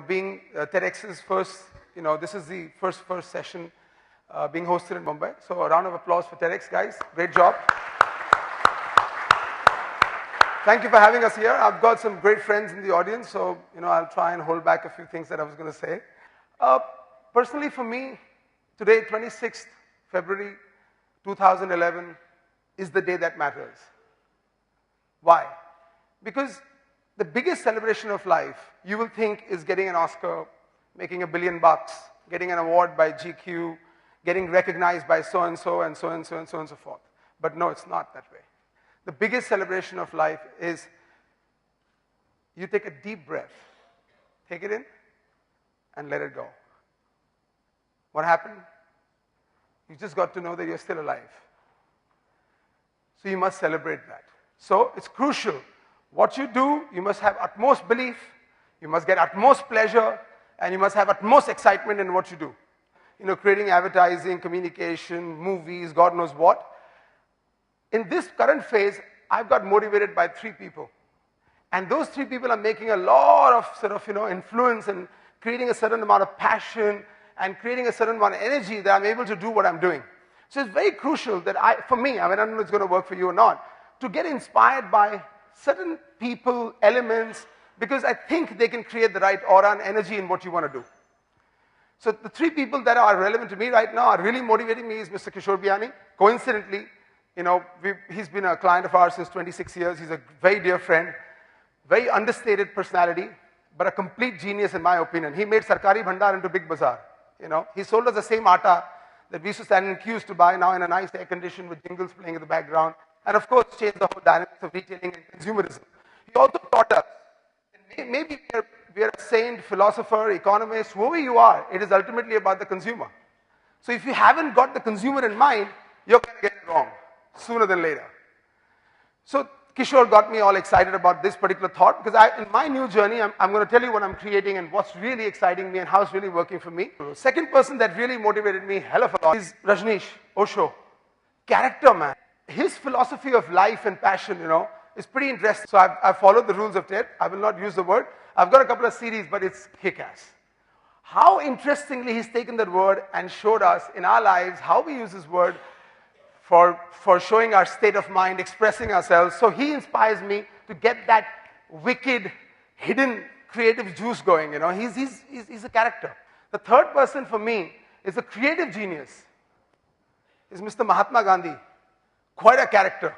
being TEDx's first, this is the first session being hosted in Mumbai. So a round of applause for TEDx, guys. Great job. Thank you for having us here. I've got some great friends in the audience, so I'll try and hold back a few things that I was going to say. Personally, for me, today, 26th February 2011, is the day that matters. Why? Because the biggest celebration of life, you will think, is getting an Oscar, making $1 billion, getting an award by GQ, getting recognized by so-and-so, and so-and-so, and so on and so forth. But no, it's not that way. The biggest celebration of life is you take a deep breath, take it in, and let it go. What happened? You just got to know that you're still alive. So you must celebrate that. So it's crucial. What you do, you must have utmost belief, you must get utmost pleasure, and you must have utmost excitement in what you do. Creating advertising, communication, movies, God knows what. In this current phase, I've got motivated by 3 people. And those 3 people are making a lot of influence and creating a certain amount of passion and creating a certain amount of energy that I'm able to do what I'm doing. So it's very crucial that for me, I don't know if it's going to work for you or not, to get inspired by certain people, elements, because I think they can create the right aura and energy in what you want to do. So the 3 people that are relevant to me right now are really motivating me is Mr. Kishore Biyani. Coincidentally, he's been a client of ours since 26 years. He's a very dear friend, very understated personality, but a complete genius in my opinion. He made Sarkari Bhandar into Big Bazaar. He sold us the same atta that we used to stand in queues to buy, now in a nice air condition with jingles playing in the background. And of course, changed the whole dynamics of retailing and consumerism. He also taught us that maybe we are a saint, philosopher, economist, whoever you are, it is ultimately about the consumer. So if you haven't got the consumer in mind, you're going to get it wrong sooner than later. So Kishore got me all excited about this particular thought because in my new journey, I'm going to tell you what I'm creating and what's really exciting me and how it's really working for me. The second person that really motivated me hell of a lot is Rajneesh Osho. Character, man. His philosophy of life and passion, is pretty interesting. So I've followed the rules of TED. I will not use the word. I've got a couple of series, but it's kick-ass. How interestingly he's taken that word and showed us in our lives how we use this word for showing our state of mind, expressing ourselves. So he inspires me to get that wicked, hidden, creative juice going. He's a character. The third person for me is a creative genius. Is Mr. Mahatma Gandhi. Quite a character.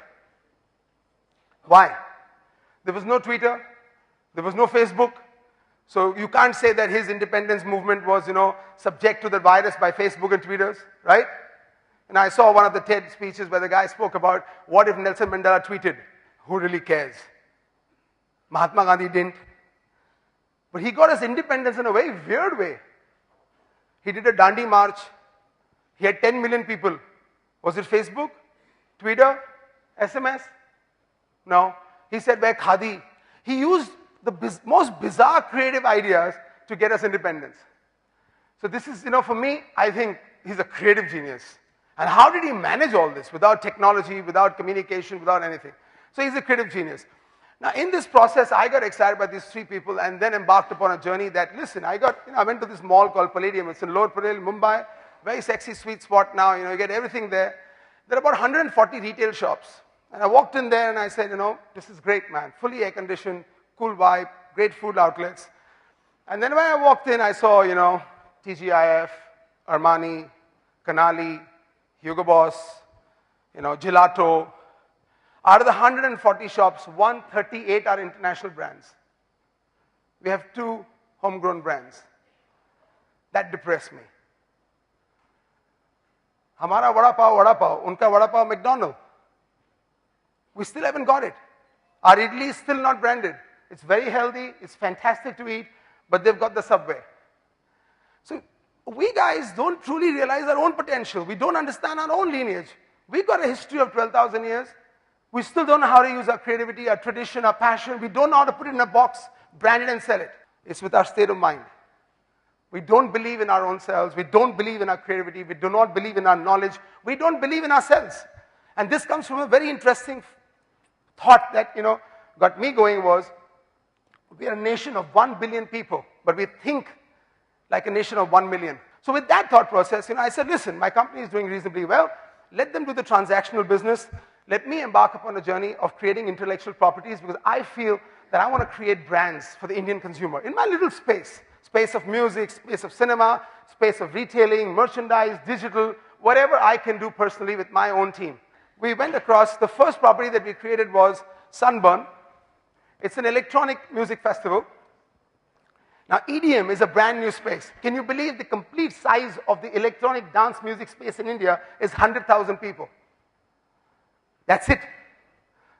Why? There was no Twitter. There was no Facebook. So you can't say that his independence movement was, subject to the virus by Facebook and Twitters, right? And I saw one of the TED speeches where the guy spoke about what if Nelson Mandela tweeted? Who really cares? Mahatma Gandhi didn't. But he got his independence in a very weird way. He did a Dandi march. He had 10 million people. Was it Facebook? Twitter? SMS? No. He said, wear khadi. He used the most bizarre creative ideas to get us independence. So this is, for me, I think he's a creative genius. And how did he manage all this without technology, without communication, without anything? So he's a creative genius. Now in this process, I got excited by these 3 people and then embarked upon a journey that, listen, I went to this mall called Palladium. It's in Lower Parel, Mumbai. Very sexy, sweet spot now. You get everything there. There are about 140 retail shops. And I walked in there and I said, this is great, man. Fully air-conditioned, cool vibe, great food outlets. And then when I walked in, I saw, TGIF, Armani, Canali, Hugo Boss, Gelato. Out of the 140 shops, 138 are international brands. We have 2 homegrown brands. That depressed me. Hamara vada pav, unka vada pav McDonald's. We still haven't got it. Our idli is still not branded. It's very healthy, it's fantastic to eat, but they've got the Subway. So we guys don't truly realize our own potential. We don't understand our own lineage. We've got a history of 12,000 years. We still don't know how to use our creativity, our tradition, our passion. We don't know how to put it in a box, brand it and sell it. It's with our state of mind. We don't believe in our own selves. We don't believe in our creativity. We do not believe in our knowledge. We don't believe in ourselves. And this comes from a very interesting thought that, got me going was, We are a nation of 1 billion people, but we think like a nation of 1 million. So with that thought process, I said, listen, my company is doing reasonably well. Let them do the transactional business. Let me embark upon a journey of creating intellectual properties, because I feel that I want to create brands for the Indian consumer in my little space. Space of music, space of cinema, space of retailing, merchandise, digital, whatever I can do personally with my own team. We went across, the first property that we created was Sunburn. It's an electronic music festival. Now, EDM is a brand new space. Can you believe the complete size of the electronic dance music space in India is 100,000 people? That's it.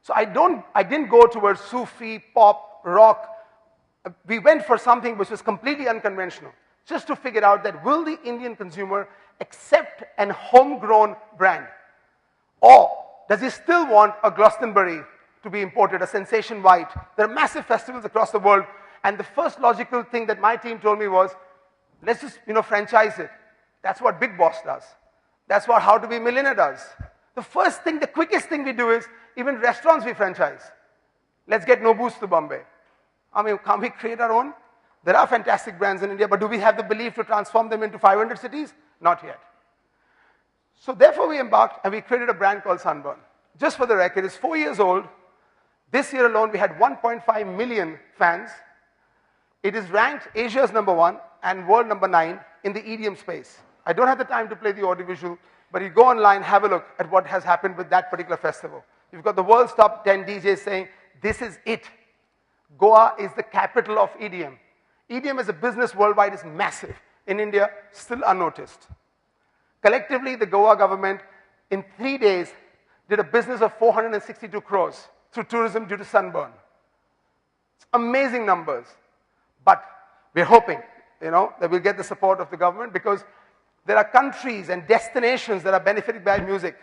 So I didn't go towards Sufi, pop, rock. We went for something which was completely unconventional, just to figure out that will the Indian consumer accept an homegrown brand? Or does he still want a Glastonbury to be imported, a Sensation White? There are massive festivals across the world. And the first logical thing that my team told me was, let's just, franchise it. That's what Big Boss does. That's what How to Be a Millionaire does. The first thing, the quickest thing we do is, even restaurants we franchise. Let's get Nobu's to Bombay. Can't we create our own? There are fantastic brands in India, but do we have the belief to transform them into 500 cities? Not yet. So therefore we embarked and we created a brand called Sunburn. Just for the record, it's 4 years old. This year alone, we had 1.5 million fans. It is ranked Asia's #1 and world #9 in the EDM space. I don't have the time to play the audiovisual, but you go online, have a look at what has happened with that particular festival. You've got the world's top 10 DJs saying, this is it. Goa is the capital of EDM. EDM as a business worldwide is massive. In India, still unnoticed. Collectively, the Goa government, in 3 days, did a business of 462 crores through tourism due to Sunburn. It's amazing numbers. But we're hoping, that we'll get the support of the government, because there are countries and destinations that are benefited by music.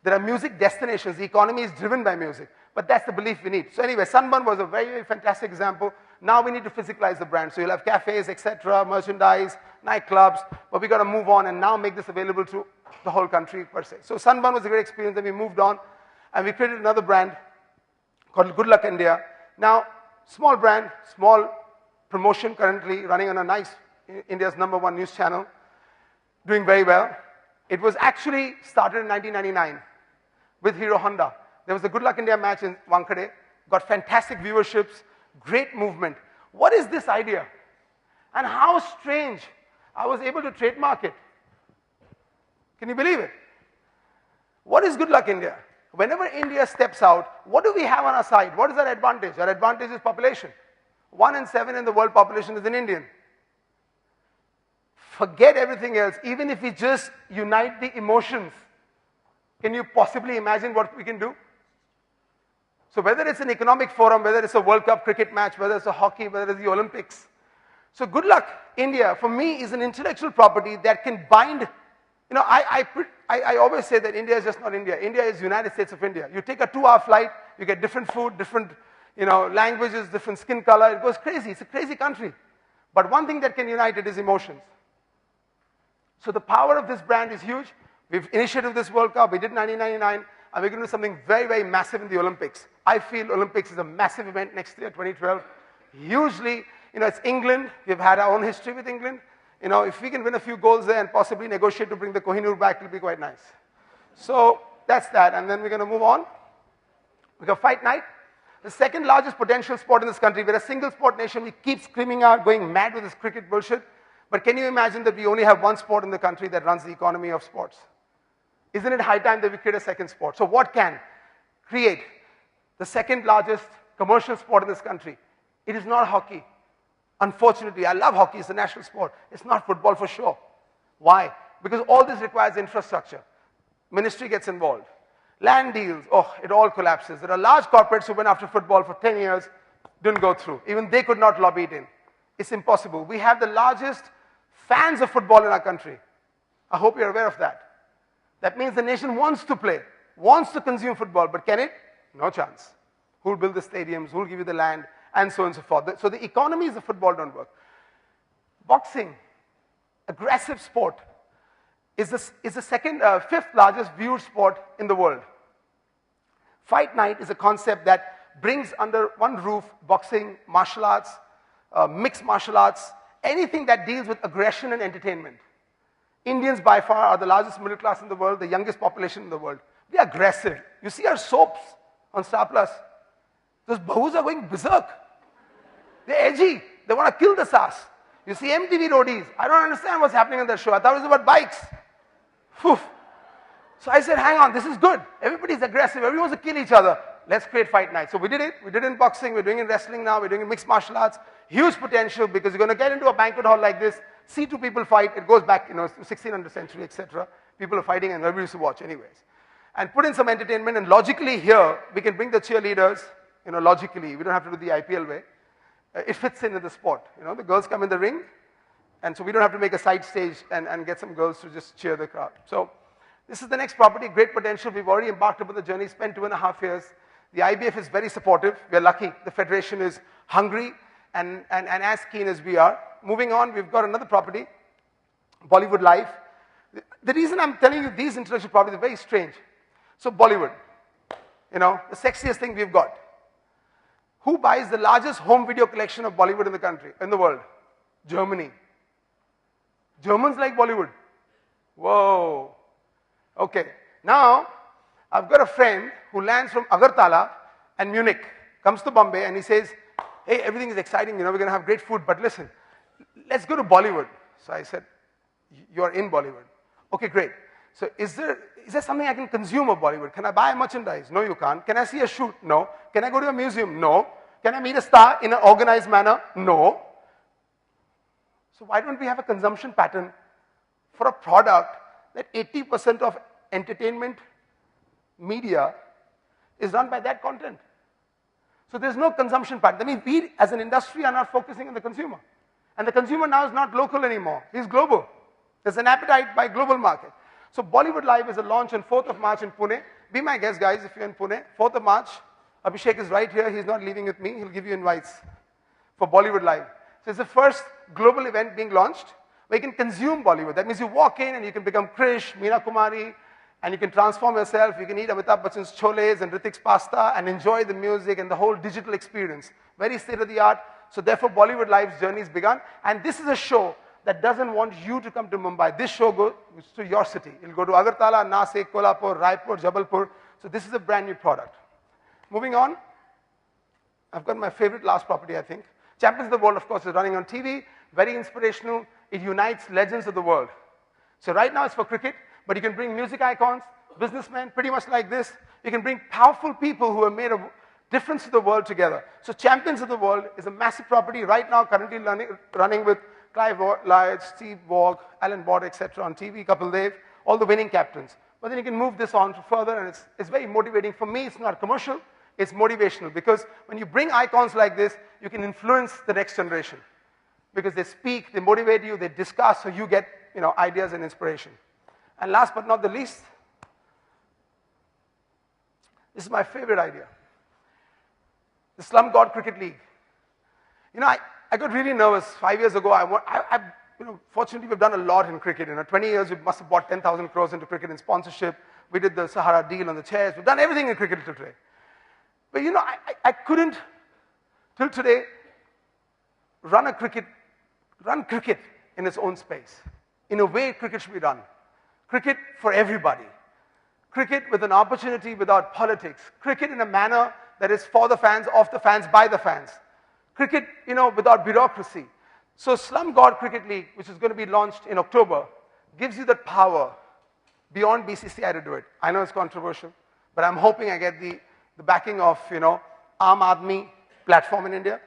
There are music destinations. The economy is driven by music. But that's the belief we need. So anyway, Sunburn was a very, very fantastic example. Now we need to physicalize the brand. So you'll have cafes, etc., merchandise, nightclubs. But we've got to move on and now make this available to the whole country per se. So Sunburn was a great experience. Then we moved on and we created another brand called Good Luck India. Now, small brand, small promotion, currently running on a nice, India's #1 news channel, doing very well. It was actually started in 1999 with Hero Honda. There was a Good Luck India match in Wankhede, got fantastic viewerships, great movement. What is this idea? And how strange I was able to trademark it. Can you believe it? What is Good Luck India? Whenever India steps out, what do we have on our side? What is our advantage? Our advantage is population. 1 in 7 in the world population is an Indian. Forget everything else. Even if we just unite the emotions, can you possibly imagine what we can do? So whether it's an economic forum, whether it's a World Cup cricket match, whether it's a hockey, whether it's the Olympics. So Good Luck India, for me, is an intellectual property that can bind. I always say that India is just not India. India is United States of India. You take a 2-hour flight, you get different food, different languages, different skin color. It goes crazy. It's a crazy country. But one thing that can unite it is emotions. So the power of this brand is huge. We've initiated this World Cup. We did 1999. And we're going to do something very, very massive in the Olympics. I feel Olympics is a massive event next year, 2012. Hugely, it's England. We've had our own history with England. If we can win a few goals there and possibly negotiate to bring the Kohinoor back, it'll be quite nice. So that's that. And then we're going to move on. We got Fight Night. The second largest potential sport in this country. We're a single sport nation. We keep screaming out, going mad with this cricket bullshit. But can you imagine that we only have one sport in the country that runs the economy of sports? Isn't it high time that we create a second sport? So what can create the second largest commercial sport in this country? It is not hockey. Unfortunately, I love hockey. It's a national sport. It's not football for sure. Why? Because all this requires infrastructure. Ministry gets involved. Land deals, it all collapses. There are large corporates who went after football for 10 years, didn't go through. Even they could not lobby it in. It's impossible. We have the largest fans of football in our country. I hope you're aware of that. That means the nation wants to play, wants to consume football, but can it? No chance. Who will build the stadiums? Who will give you the land? And so on and so forth. So the economies of football don't work. Boxing, aggressive sport, is the fifth largest viewed sport in the world. Fight Night is a concept that brings under one roof boxing, martial arts, mixed martial arts, anything that deals with aggression and entertainment. Indians by far are the largest middle class in the world, the youngest population in the world. We are aggressive. You see our soaps on Star Plus. Those bahus are going berserk. They're edgy. They want to kill the sass. You see MTV roadies. I don't understand what's happening on that show. I thought it was about bikes. Phew. So I said, hang on, this is good. Everybody's aggressive. Everyone wants to kill each other. Let's create fight nights. So we did it. We did it in boxing. We're doing it in wrestling now. We're doing it in mixed martial arts. Huge potential because you're going to get into a banquet hall like this, see two people fight. It goes back, 1600th century, etc. People are fighting and everybody used to watch anyways. And put in some entertainment. And logically here, we can bring the cheerleaders, logically. We don't have to do the IPL way. It fits into the sport. The girls come in the ring. And so we don't have to make a side stage and get some girls to just cheer the crowd. So this is the next property, great potential. We've already embarked upon the journey, spent 2.5 years. The IBF is very supportive. We're lucky. The federation is hungry and as keen as we are. Moving on, we've got another property, Bollywood Live. The reason I'm telling you these intellectual properties are very strange. So Bollywood, the sexiest thing we've got. Who buys the largest home video collection of Bollywood in the world? Germany. Germans like Bollywood. Whoa. Okay. Now, I've got a friend who lands from Agartala and Munich, comes to Bombay and he says, hey, everything is exciting, we're going to have great food, but listen, let's go to Bollywood. So I said, you're in Bollywood. Okay, great. So is there something I can consume of Bollywood? Can I buy merchandise? No, you can't. Can I see a shoot? No. Can I go to a museum? No. Can I meet a star in an organized manner? No. So why don't we have a consumption pattern for a product that 80% of entertainment media is run by that content? So there's no consumption pattern. That means we as an industry are not focusing on the consumer. And the consumer now is not local anymore. He's global. There's an appetite by global market. So Bollywood Live is a launch on 4th of March in Pune. Be my guest, guys, if you're in Pune. 4th of March. Abhishek is right here. He's not leaving with me. He'll give you invites for Bollywood Live. So it's the first global event being launched where you can consume Bollywood. That means you walk in and you can become Krish, Meena Kumari, and you can transform yourself. You can eat Amitabh Bachchan's choles and Ritik's pasta and enjoy the music and the whole digital experience. Very state-of-the-art. So therefore, Bollywood Live's journey has begun. And this is a show that doesn't want you to come to Mumbai. This show goes to your city. It'll go to Agartala, Nasik, Kolhapur, Raipur, Jabalpur. So this is a brand new product. Moving on, I've got my favorite last property, I think. Champions of the World, of course, is running on TV. Very inspirational. It unites legends of the world. So right now it's for cricket, but you can bring music icons, businessmen, pretty much like this. You can bring powerful people who have made a difference to the world together. So Champions of the World is a massive property right now, currently running with Clive Lloyd, Steve Waugh, Alan Border, etc. on TV, Kapil Dev, all the winning captains. But then you can move this on further, and it's very motivating. For me, it's not commercial. It's motivational because when you bring icons like this, you can influence the next generation because they speak, they motivate you, they discuss, so you get ideas and inspiration. And last but not the least, this is my favorite idea. The Slum God Cricket League. I got really nervous 5 years ago. Fortunately, we've done a lot in cricket. 20 years, we must have bought 10,000 crores into cricket in sponsorship. We did the Sahara deal on the chairs. We've done everything in cricket till today. But I couldn't, till today, run cricket in its own space. In a way, cricket should be done. Cricket for everybody. Cricket with an opportunity without politics. Cricket in a manner that is for the fans, of the fans, by the fans. Cricket, without bureaucracy. So Slum God Cricket League, which is going to be launched in October, gives you that power beyond BCCI to do it. I know it's controversial, but I'm hoping I get the backing of, Aam Aadmi platform in India.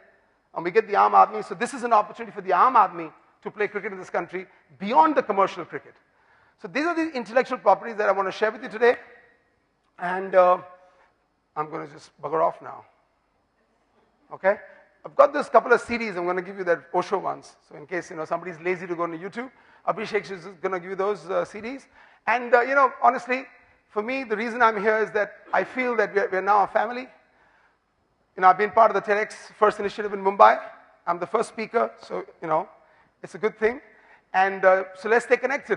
And we get the Aam Aadmi. So this is an opportunity for the Aam Aadmi to play cricket in this country beyond the commercial cricket. So these are the intellectual properties that I want to share with you today. And I'm going to just bugger off now. Okay? I've got this couple of CDs. I'm going to give you that Osho ones. So in case somebody's lazy to go on YouTube, Abhishek is going to give you those CDs. And honestly, for me, the reason I'm here is that I feel that we're now a family. I've been part of the TEDx First Initiative in Mumbai. I'm the first speaker, so it's a good thing. And so let's stay connected.